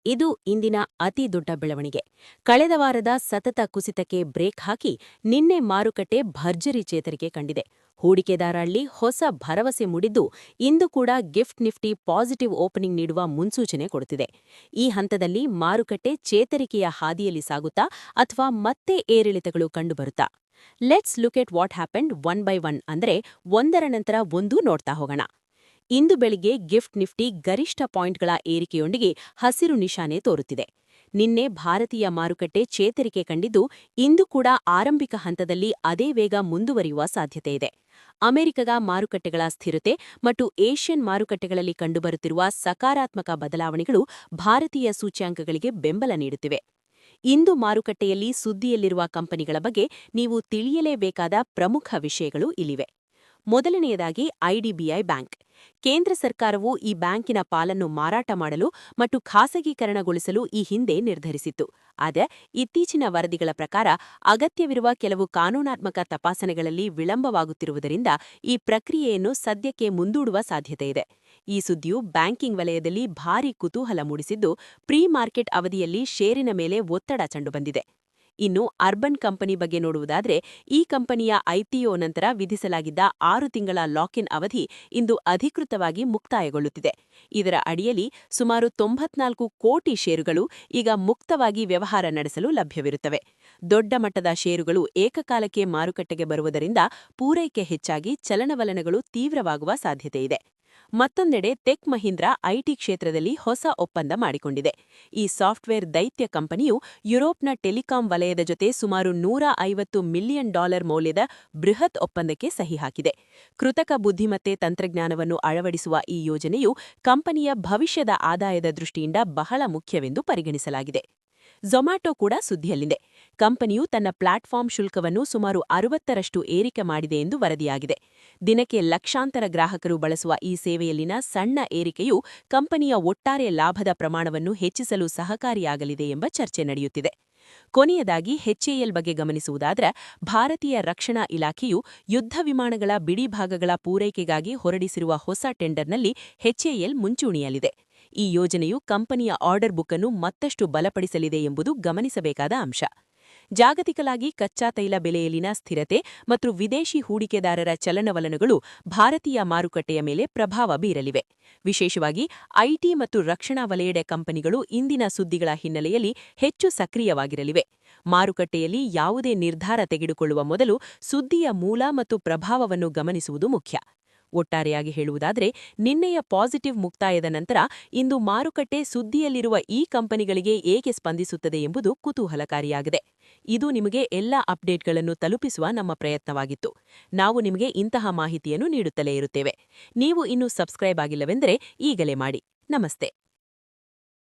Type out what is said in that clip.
ಇದು ಇಂದಿನ ಅತಿ ದೊಡ್ಡ ಬೆಳವಣಿಗೆ. ಕಳೆದ ವಾರದ ಸತತ ಕುಸಿತಕ್ಕೆ ಬ್ರೇಕ್ ಹಾಕಿ ನಿನ್ನೆ ಮಾರುಕಟ್ಟೆ ಭರ್ಜರಿ ಚೇತರಿಕೆ ಕಂಡಿದೆ. ಹೂಡಿಕೆದಾರರಲ್ಲಿ ಹೊಸ ಭರವಸೆ ಮೂಡಿದ್ದು, ಇಂದು ಕೂಡ ಗಿಫ್ಟ್ ನಿಫ್ಟಿ ಪಾಸಿಟಿವ್ ಓಪನಿಂಗ್ ನೀಡುವ ಮುನ್ಸೂಚನೆ ಕೊಡುತ್ತಿದೆ. ಈ ಹಂತದಲ್ಲಿ ಮಾರುಕಟ್ಟೆ ಚೇತರಿಕೆಯ ಹಾದಿಯಲ್ಲಿ ಸಾಗುತ್ತಾ ಅಥವಾ ಮತ್ತೆ ಏರಿಳಿತಗಳು ಕಂಡುಬರುತ್ತಾ? Let's look at what happened one by one, ಅಂದ್ರೆ ಒಂದರ ನಂತರ ಒಂದೂ ನೋಡ್ತಾ ಹೋಗೋಣ. ಇಂದು ಬೆಳಿಗ್ಗೆ ಗಿಫ್ಟ್ ನಿಫ್ಟಿ ಗರಿಷ್ಠ ಪಾಯಿಂಟ್ಗಳ ಏರಿಕೆಯೊಂದಿಗೆ ಹಸಿರು ನಿಶಾನೆ ತೋರುತ್ತಿದೆ. ನಿನ್ನೆ ಭಾರತೀಯ ಮಾರುಕಟ್ಟೆ ಚೇತರಿಕೆ ಕಂಡಿದ್ದು, ಇಂದು ಕೂಡ ಆರಂಭಿಕ ಹಂತದಲ್ಲಿ ಅದೇ ವೇಗ ಮುಂದುವರಿಯುವ ಸಾಧ್ಯತೆಯಿದೆ. ಅಮೆರಿಕದ ಮಾರುಕಟ್ಟೆಗಳ ಸ್ಥಿರತೆ ಮತ್ತು ಏಷ್ಯನ್ ಮಾರುಕಟ್ಟೆಗಳಲ್ಲಿ ಕಂಡುಬರುತ್ತಿರುವ ಸಕಾರಾತ್ಮಕ ಬದಲಾವಣೆಗಳು ಭಾರತೀಯ ಸೂಚ್ಯಾಂಕಗಳಿಗೆ ಬೆಂಬಲ ನೀಡುತ್ತಿವೆ. ಇಂದು ಮಾರುಕಟ್ಟೆಯಲ್ಲಿ ಸುದ್ದಿಯಲ್ಲಿರುವ ಕಂಪನಿಗಳ ಬಗ್ಗೆ ನೀವು ತಿಳಿಯಲೇಬೇಕಾದ ಪ್ರಮುಖ ವಿಷಯಗಳು ಇಲ್ಲಿವೆ. ಮೊದಲನೆಯದಾಗಿ ಐಡಿಬಿಐ ಬ್ಯಾಂಕ್. ಕೇಂದ್ರ ಸರ್ಕಾರವು ಈ ಬ್ಯಾಂಕಿನ ಪಾಲನ್ನು ಮಾರಾಟ ಮಾಡಲು ಮತ್ತು ಖಾಸಗೀಕರಣಗೊಳಿಸಲು ಈ ಹಿಂದೆ ನಿರ್ಧರಿಸಿತ್ತು. ಆದರೆ ಇತ್ತೀಚಿನ ವರದಿಗಳ ಪ್ರಕಾರ ಅಗತ್ಯವಿರುವ ಕೆಲವು ಕಾನೂನಾತ್ಮಕ ತಪಾಸಣೆಗಳಲ್ಲಿ ವಿಳಂಬವಾಗುತ್ತಿರುವುದರಿಂದ ಈ ಪ್ರಕ್ರಿಯೆಯನ್ನು ಸದ್ಯಕ್ಕೆ ಮುಂದೂಡುವ ಸಾಧ್ಯತೆಯಿದೆ. ಈ ಸುದ್ದಿಯು ಬ್ಯಾಂಕಿಂಗ್ ವಲಯದಲ್ಲಿ ಭಾರೀ ಕುತೂಹಲ ಮೂಡಿಸಿದ್ದು, ಪ್ರೀ ಮಾರ್ಕೆಟ್ ಅವಧಿಯಲ್ಲಿ ಷೇರಿನ ಮೇಲೆ ಒತ್ತಡ ಕಂಡುಬಂದಿದೆ. ಇನ್ನು ಅರ್ಬನ್ ಕಂಪನಿ ಬಗ್ಗೆ ನೋಡುವುದಾದರೆ, ಈ ಕಂಪನಿಯ ಐಪಿಒ ನಂತರ ವಿಧಿಸಲಾಗಿದ್ದ 6 ತಿಂಗಳ ಲಾಕ್-ಇನ್ ಅವಧಿ ಇಂದು ಅಧಿಕೃತವಾಗಿ ಮುಕ್ತಾಯಗೊಳ್ಳುತ್ತಿದೆ. ಇದರ ಅಡಿಯಲ್ಲಿ ಸುಮಾರು 94 ಕೋಟಿ ಷೇರುಗಳು ಈಗ ಮುಕ್ತವಾಗಿ ವ್ಯವಹಾರ ನಡೆಸಲು ಲಭ್ಯವಿರುತ್ತವೆ. ದೊಡ್ಡ ಮಟ್ಟದ ಷೇರುಗಳು ಏಕಕಾಲಕ್ಕೆ ಮಾರುಕಟ್ಟೆಗೆ ಬರುವುದರಿಂದ ಪೂರೈಕೆ ಹೆಚ್ಚಾಗಿ ಚಲನವಲನಗಳು ತೀವ್ರವಾಗುವ ಸಾಧ್ಯತೆಯಿದೆ. ಮತ್ತೊಂದೆಡೆ ಟೆಕ್ ಮಹೀಂದ್ರಾ ಐಟಿ ಕ್ಷೇತ್ರದಲ್ಲಿ ಹೊಸ ಒಪ್ಪಂದ ಮಾಡಿಕೊಂಡಿದೆ. ಈ ಸಾಫ್ಟ್ವೇರ್ ದೈತ್ಯ ಕಂಪನಿಯು ಯುರೋಪ್ನ ಟೆಲಿಕಾಂ ವಲಯದ ಜೊತೆ ಸುಮಾರು $150 ಮಿಲಿಯನ್ ಮೌಲ್ಯದ ಬೃಹತ್ ಒಪ್ಪಂದಕ್ಕೆ ಸಹಿ ಹಾಕಿದೆ. ಕೃತಕ ಬುದ್ಧಿಮತ್ತೆ ತಂತ್ರಜ್ಞಾನವನ್ನು ಅಳವಡಿಸುವ ಈ ಯೋಜನೆಯು ಕಂಪನಿಯ ಭವಿಷ್ಯದ ಆದಾಯದ ದೃಷ್ಟಿಯಿಂದ ಬಹಳ ಮುಖ್ಯವೆಂದು ಪರಿಗಣಿಸಲಾಗಿದೆ. ಝೊಮ್ಯಾಟೊ ಕೂಡ ಸುದ್ದಿಯಲ್ಲಿದೆ. ಕಂಪನಿಯು ತನ್ನ ಪ್ಲಾಟ್ಫಾರ್ಮ್ ಶುಲ್ಕವನ್ನು ಸುಮಾರು 60ರಷ್ಟು ಏರಿಕೆ ಮಾಡಿದೆ ಎಂದು ವರದಿಯಾಗಿದೆ. ದಿನಕ್ಕೆ ಲಕ್ಷಾಂತರ ಗ್ರಾಹಕರು ಬಳಸುವ ಈ ಸೇವೆಯಲ್ಲಿನ ಸಣ್ಣ ಏರಿಕೆಯು ಕಂಪನಿಯ ಒಟ್ಟಾರೆ ಲಾಭದ ಪ್ರಮಾಣವನ್ನು ಹೆಚ್ಚಿಸಲು ಸಹಕಾರಿಯಾಗಲಿದೆ ಎಂಬ ಚರ್ಚೆ ನಡೆಯುತ್ತಿದೆ. ಕೊನೆಯದಾಗಿ ಎಚ್ಎಎಲ್ ಬಗ್ಗೆ ಗಮನಿಸುವುದಾದರೆ, ಭಾರತೀಯ ರಕ್ಷಣಾ ಇಲಾಖೆಯು ಯುದ್ಧ ವಿಮಾನಗಳ ಬಿಡಿಭಾಗಗಳ ಪೂರೈಕೆಗಾಗಿ ಹೊರಡಿಸಿರುವ ಹೊಸ ಟೆಂಡರ್ನಲ್ಲಿ ಎಚ್ಎಎಲ್ ಮುಂಚೂಣಿಯಲ್ಲಿದೆ. ಈ ಯೋಜನೆಯು ಕಂಪನಿಯ ಆರ್ಡರ್ ಬುಕ್ ಅನ್ನು ಮತ್ತಷ್ಟು ಬಲಪಡಿಸಲಿದೆ ಎಂಬುದು ಗಮನಿಸಬೇಕಾದ ಅಂಶ. ಜಾಗತಿಕವಾಗಿ ಕಚ್ಚಾ ತೈಲ ಬೆಲೆಯಲ್ಲಿನ ಸ್ಥಿರತೆ ಮತ್ತು ವಿದೇಶಿ ಹೂಡಿಕೆದಾರರ ಚಲನವಲನಗಳು ಭಾರತೀಯ ಮಾರುಕಟ್ಟೆಯ ಮೇಲೆ ಪ್ರಭಾವ ಬೀರಲಿವೆ. ವಿಶೇಷವಾಗಿ ಐಟಿ ಮತ್ತು ರಕ್ಷಣಾ ವಲಯದ ಕಂಪನಿಗಳು ಇಂದಿನ ಸುದ್ದಿಗಳ ಹಿನ್ನೆಲೆಯಲ್ಲಿ ಹೆಚ್ಚು ಸಕ್ರಿಯವಾಗಿರಲಿವೆ. ಮಾರುಕಟ್ಟೆಯಲ್ಲಿ ಯಾವುದೇ ನಿರ್ಧಾರ ತೆಗೆದುಕೊಳ್ಳುವ ಮೊದಲು ಸುದ್ದಿಯ ಮೂಲ ಮತ್ತು ಪ್ರಭಾವವನ್ನು ಗಮನಿಸುವುದು ಮುಖ್ಯ. ಒಟ್ಟಾರೆಯಾಗಿ ಹೇಳುವುದಾದರೆ, ನಿನ್ನೆಯ ಪಾಸಿಟಿವ್ ಮುಕ್ತಾಯದ ನಂತರ ಇಂದು ಮಾರುಕಟ್ಟೆ ಸುದ್ದಿಯಲ್ಲಿರುವ ಈ ಕಂಪನಿಗಳಿಗೆ ಏಕೆ ಸ್ಪಂದಿಸುತ್ತದೆ ಎಂಬುದು ಕುತೂಹಲಕಾರಿಯಾಗಿದೆ. ಇದು ನಿಮಗೆ ಎಲ್ಲ ಅಪ್ಡೇಟ್ಗಳನ್ನು ತಲುಪಿಸುವ ನಮ್ಮ ಪ್ರಯತ್ನವಾಗಿತ್ತು. ನಾವು ನಿಮಗೆ ಇಂತಹ ಮಾಹಿತಿಯನ್ನು ನೀಡುತ್ತಲೇ ಇರುತ್ತೇವೆ. ನೀವು ಇನ್ನೂ ಸಬ್ಸ್ಕ್ರೈಬ್ ಆಗಿಲ್ಲವೆಂದರೆ ಈಗಲೇ ಮಾಡಿ. ನಮಸ್ತೆ.